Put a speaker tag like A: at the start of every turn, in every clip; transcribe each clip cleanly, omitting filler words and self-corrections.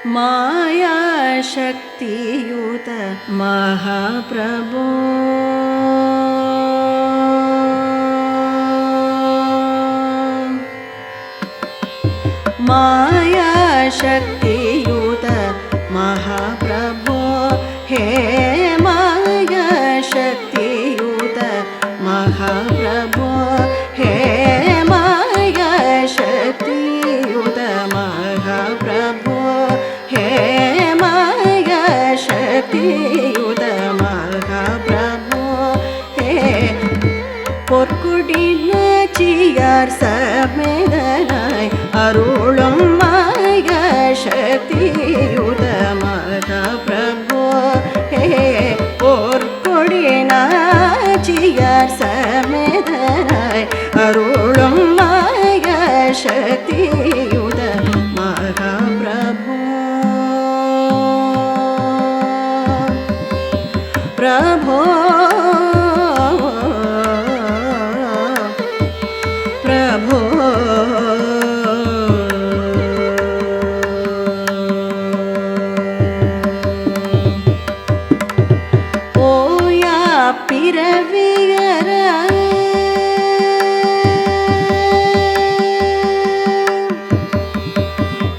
A: मायाशक्तियुत महाप्रभो मायाशक्तियुत महाप्रभो हे मायाशक्तियुत महाप्रभो हे मायाशक्तियुत महाप्रभो हे मायाशक्तियुत महाप्रभो हे பொற்குடி நாச்சியார் சமேதனாய் அருளும் மாயசக்தியுத மகாபிரபோ ஹே பொற்குடி நாச்சியார் சமேதனாய் அருளும் மாயசக்தியுத மகாபிரபோ பிரபோ प्रभो ओया पिरविगर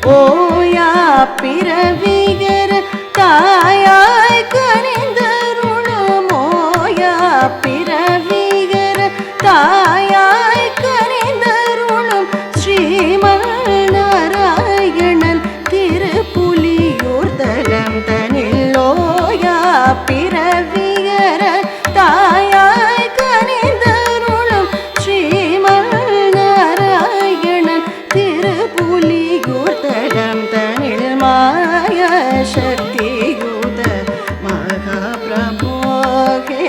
A: ओया पिरविगर तायाय कनिंदरुळुम ओया पिरविगर तायाय ஸ்ரீமன்னாராயணன் திருப்புலியூர் தலம் தனிலோயா பிறவியர தாயாய் கனிந்தருளும் ஸ்ரீமன்னாராயணன் திருப்புலியூர் தலம் தனில் மாயசக்தியுத மகாபிரபோ ஹே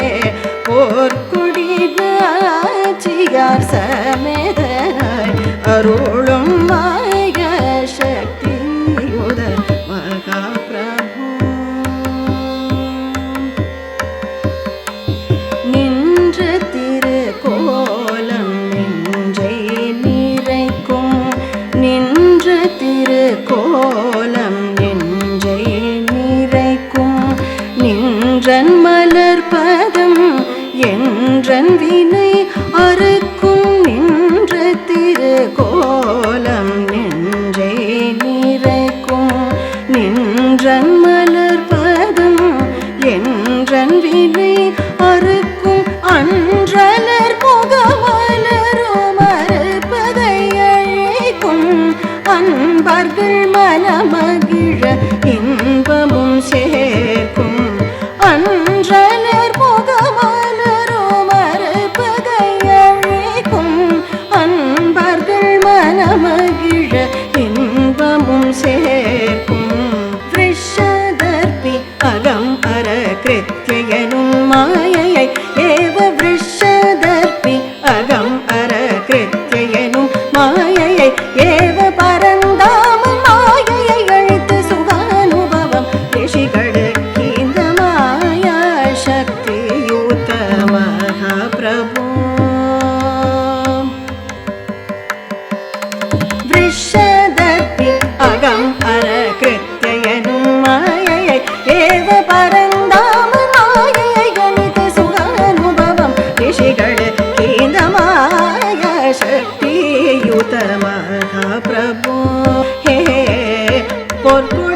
A: போர்க்குடி நாச்சியார் சமேதனாய் அருளும் மாயசக்தியுத மகாபிரபோ நின்ற திருக்கோலம் நெஞ்சை நிறைக்கும் நின்ற திருக்கோலம் நெஞ்சை நிறைக்கும் நின்றன் மலர்பதம் என்றன் வினை அறுக்கும் நின்ற திருக்கோலம் நெஞ்சை நிறைக்கும் நின்றன் மலர்பதம் என்றன் வினை அறுக்கும் அன்றலர் முகமலரோ மறுப்பதை அழைக்கும் அன்பர்கள் மனமகிழ இன்பமும் சேர்க்கும் அன்றலர் முகமலரோ மறுப்பதை அழைக்கும் அன்பர்கள் மனமகிழ இன்பமும் சேர்க்கும் விருஷதர்பி அகம் அரகிருத்யனும் மாயையை ஏவ விருஷதர்பி அகம் அரகிருத்யனும் மாயையை ஏவ பரந்தாமன் மாயையை அழித்து சுகானுபவம் ரிஷிகளுக்கு இந்த மாயாசக்தியுத மகாபிரபோ விருஷதர்பி அகம் அரகிருத்யனும் மாயையை ஏவ பரந்தாமன் மாயையை கணித்து சுகானுபவம் ரிஷிகளுக்கு இந்த மாயாசக்தியுத மகாபிரபோ ஹே பொற்கு